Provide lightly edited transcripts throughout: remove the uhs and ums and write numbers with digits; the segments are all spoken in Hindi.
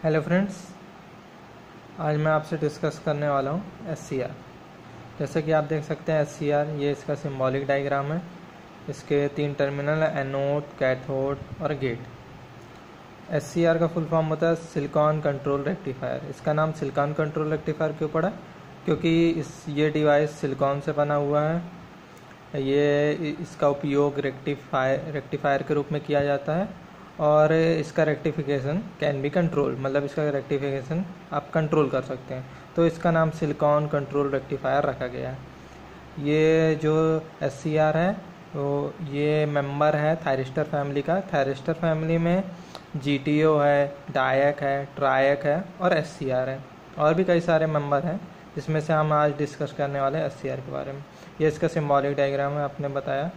हेलो फ्रेंड्स, आज मैं आपसे डिस्कस करने वाला हूँ SCR। जैसे कि आप देख सकते हैं SCR ये इसका सिंबॉलिक डायग्राम है। इसके 3 टर्मिनल है, एनोड, कैथोड और गेट। SCR का फुल फॉर्म होता है सिलिकॉन कंट्रोल रेक्टिफायर। इसका नाम सिलिकॉन कंट्रोल रेक्टिफायर क्यों पड़ा? क्योंकि ये डिवाइस सिलिकॉन से बना हुआ है। इसका उपयोग रेक्टिफायर के रूप में किया जाता है और इसका रेक्टिफिकेशन कैन बी कंट्रोल, मतलब इसका रेक्टिफिकेशन आप कंट्रोल कर सकते हैं, तो इसका नाम सिलिकॉन कंट्रोल रेक्टिफायर रखा गया है। ये जो SCR है वो ये मेंबर है थायरिस्टर फैमिली का। थायरिस्टर फैमिली में GTO है, डायक है, ट्रायक है और SCR है, और भी कई सारे मेंबर हैं जिसमें से हम आज डिस्कस करने वाले हैं SCR के बारे में। ये इसका सिंबॉलिक डायग्राम है, आपने बताया।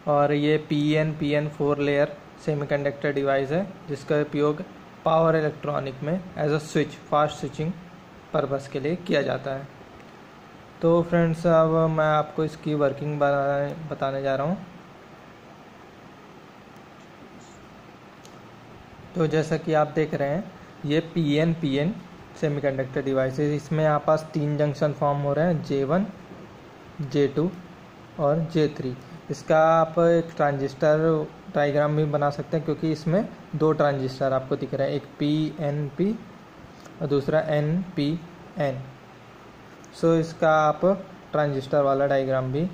और ये PN 4 लेयर सेमीकंडक्टर डिवाइस है जिसका उपयोग पावर इलेक्ट्रॉनिक में as a switch, fast switching purpose के लिए किया जाता है। तो फ्रेंड्स, अब मैं आपको इसकी वर्किंग बताने जा रहा हूँ। तो जैसा कि आप देख रहे हैं ये PN सेमीकंडक्टर डिवाइस है। इसमें आप पास 3 जंक्शन फॉर्म हो रहे हैं, J1, J2 और J3। इसका आप एक ट्रांजिस्टर डायग्राम भी बना सकते हैं क्योंकि इसमें 2 ट्रांजिस्टर आपको दिख रहे हैं, एक PNP और दूसरा NPN। सो इसका आप ट्रांजिस्टर वाला डायग्राम भी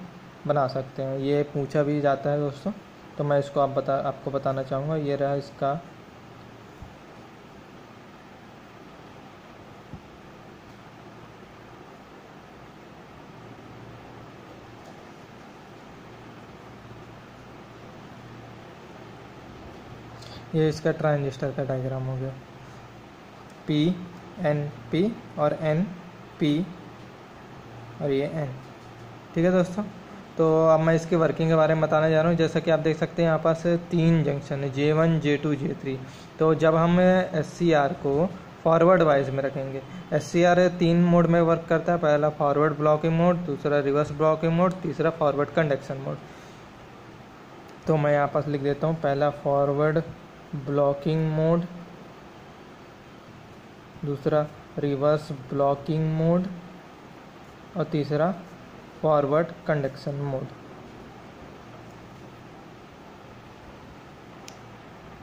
बना सकते हैं। ये पूछा भी जाता है दोस्तों, तो मैं इसको आपको बताना चाहूँगा। ये रहा इसका ये इसका ट्रांजिस्टर का डायग्राम हो गया, PNP और NP और ये N। ठीक है दोस्तों, तो अब मैं इसकी वर्किंग के बारे में बताने जा रहा हूँ। जैसा कि आप देख सकते हैं यहाँ पास 3 जंक्शन है, J1, J2, J3। तो जब हम SCR को फॉरवर्ड वाइज में रखेंगे, SCR 3 मोड में वर्क करता है। पहला फॉरवर्ड ब्लॉकिंग मोड, दूसरा रिवर्स ब्लॉकिंग मोड, तीसरा फॉरवर्ड कंडक्शन मोड। तो मैं यहाँ पास लिख देता हूँ, पहला फॉरवर्ड ब्लॉकिंग मोड, दूसरा रिवर्स ब्लॉकिंग मोड और तीसरा फॉरवर्ड कंडक्शन मोड।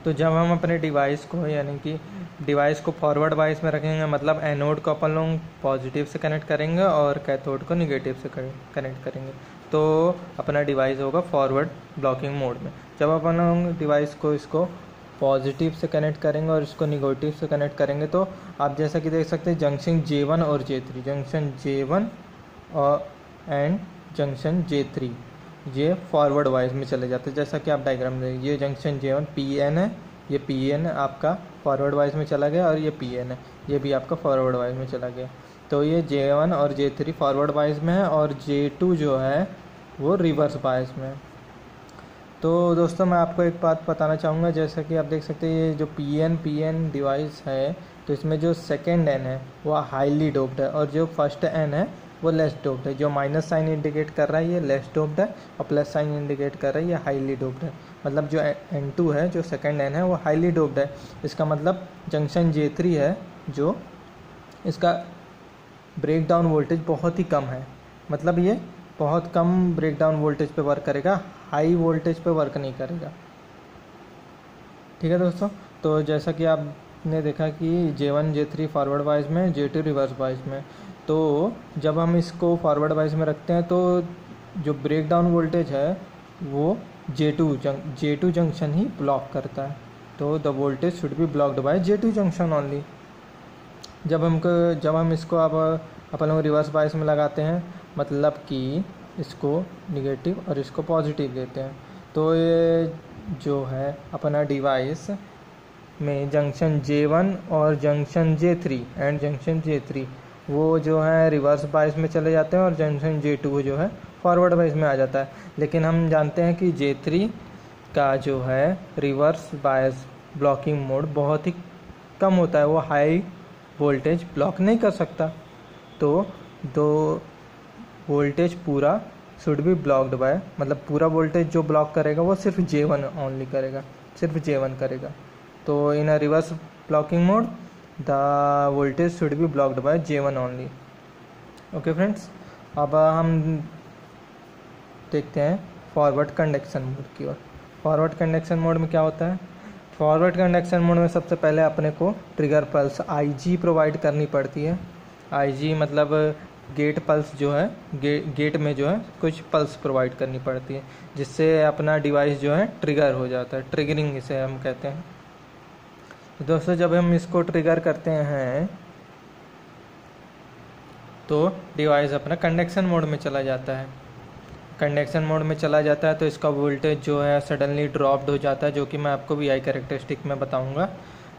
तो जब हम अपने डिवाइस को यानी कि डिवाइस को फॉरवर्ड वाइज में रखेंगे, मतलब एनोड को अपन लोग पॉजिटिव से कनेक्ट करेंगे और कैथोड को निगेटिव से कनेक्ट करेंगे, तो अपना डिवाइस होगा फॉरवर्ड ब्लॉकिंग मोड में। जब अपन लोग डिवाइस को इसको पॉजिटिव से कनेक्ट करेंगे और इसको निगेटिव से कनेक्ट करेंगे, तो आप जैसा कि देख सकते हैं जंक्शन J1 और J3, जंक्शन J1 और एंड जंक्शन J3 ये फॉरवर्ड वाइज में चले जाते हैं। जैसा कि आप डायग्राम देखिए, ये जंक्शन J1 PN है, ये PN आपका फॉरवर्ड वाइज में चला गया और ये PN है, ये भी आपका फॉरवर्ड वाइज में चला गया। तो ये J1 और J3 फॉरवर्ड वाइज में है और J2 जो है वो रिवर्स वाइज में है। तो दोस्तों, मैं आपको एक बात बताना चाहूँगा। जैसा कि आप देख सकते हैं ये जो PN डिवाइस है, तो इसमें जो सेकेंड N है वो हाईली डोप्ड है और जो फर्स्ट N है वो लेस डोप्ड है। जो माइनस साइन इंडिकेट कर रहा है ये लेस डोप्ड है और प्लस साइन इंडिकेट कर रहा है ये हाईली डोप्ड है। मतलब जो N2 है, जो सेकेंड N है, वो हाईली डोप्ड है। इसका मतलब जंक्शन J3 है, जो इसका ब्रेक डाउन वोल्टेज बहुत ही कम है, मतलब ये बहुत कम ब्रेक डाउन वोल्टेज पे वर्क करेगा, हाई वोल्टेज पे वर्क नहीं करेगा। ठीक है दोस्तों, तो जैसा कि आपने देखा कि J1 J3 फॉरवर्ड वाइज में, J2 रिवर्स वाइज में। तो जब हम इसको फॉरवर्ड वाइज में रखते हैं तो जो ब्रेक डाउन वोल्टेज है वो J2 जंक्शन ही ब्लॉक करता है। तो the voltage should be blocked bye J2 junction only. जब हम इसको अब अपन लोग रिवर्स वाइज में लगाते हैं, मतलब कि इसको निगेटिव और इसको पॉजिटिव देते हैं, तो ये जो है अपना डिवाइस में जंक्शन J1 और junction J3 and junction J3 वो जो है रिवर्स बायस में चले जाते हैं और जंक्शन J2 जो है फॉरवर्ड बायस में आ जाता है। लेकिन हम जानते हैं कि J3 का जो है रिवर्स बायस ब्लॉकिंग मोड बहुत ही कम होता है, वो हाई वोल्टेज ब्लॉक नहीं कर सकता। तो दो वोल्टेज पूरा शुड बी ब्लॉक्ड बाय, मतलब पूरा वोल्टेज जो ब्लॉक करेगा वो सिर्फ J1 ओनली करेगा, सिर्फ J1 करेगा। तो in a reverse blocking mode, the voltage should be blocked by J1 only. Okay friends, अब हम देखते हैं फॉरवर्ड कंडक्शन मोड की ओर। फॉरवर्ड कंडक्शन मोड में क्या होता है? फॉरवर्ड कंडक्शन मोड में सबसे पहले अपने को ट्रिगर पल्स IG प्रोवाइड करनी पड़ती है। IG मतलब गेट पल्स जो है, गेट में जो है कुछ पल्स प्रोवाइड करनी पड़ती है, जिससे अपना डिवाइस जो है ट्रिगर हो जाता है। ट्रिगरिंग इसे हम कहते हैं। तो दोस्तों, जब हम इसको ट्रिगर करते हैं तो डिवाइस अपना कंडक्शन मोड में चला जाता है। कंडक्शन मोड में चला जाता है तो इसका वोल्टेज जो है सडनली ड्रॉप्ड हो जाता है, जो कि मैं आपको VI कैरेक्टरिस्टिक में बताऊंगा।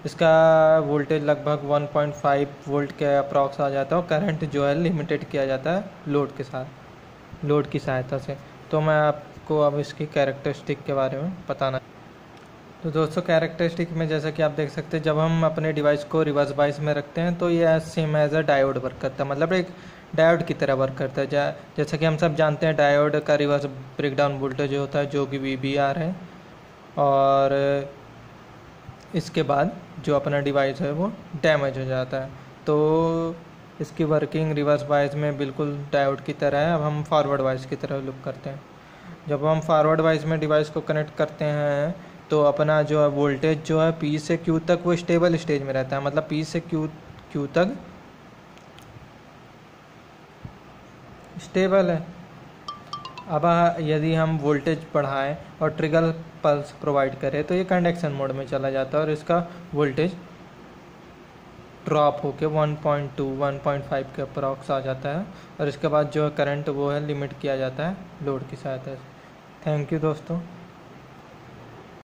इसका वोल्टेज लगभग 1.5 वोल्ट के अप्रॉक्स आ जाता है और करंट जो है लिमिटेड किया जाता है लोड के साथ, लोड की सहायता से। तो मैं आपको अब इसकी कैरेक्टरिस्टिक के बारे में बताना। तो दोस्तों, कैरेक्टरिस्टिक में जैसा कि आप देख सकते हैं, जब हम अपने डिवाइस को रिवर्स बायस में रखते हैं तो ये same as a diode work करता है, मतलब एक डायोड की तरह वर्क करता है। जैसा कि हम सब जानते हैं, डायोड का रिवर्स ब्रेकडाउन वोल्टेज होता है जो कि VBR है, और इसके बाद जो अपना डिवाइस है वो डैमेज हो जाता है। तो इसकी वर्किंग रिवर्स बायस में बिल्कुल डायोड की तरह है। अब हम फॉरवर्ड बायस की तरह लुक करते हैं। जब हम फॉरवर्ड बायस में डिवाइस को कनेक्ट करते हैं तो अपना जो है वोल्टेज जो है P से Q तक वो स्टेबल स्टेज में रहता है, मतलब P से Q तक स्टेबल है। अब यदि हम वोल्टेज बढ़ाएं और ट्रिगर पल्स प्रोवाइड करें तो ये कंडक्शन मोड में चला जाता है और इसका वोल्टेज ड्रॉप होके 1.2 1.5 के अप्रॉक्स आ जाता है, और इसके बाद जो करंट वो है लिमिट किया जाता है लोड की सहायता से। थैंक यू दोस्तों।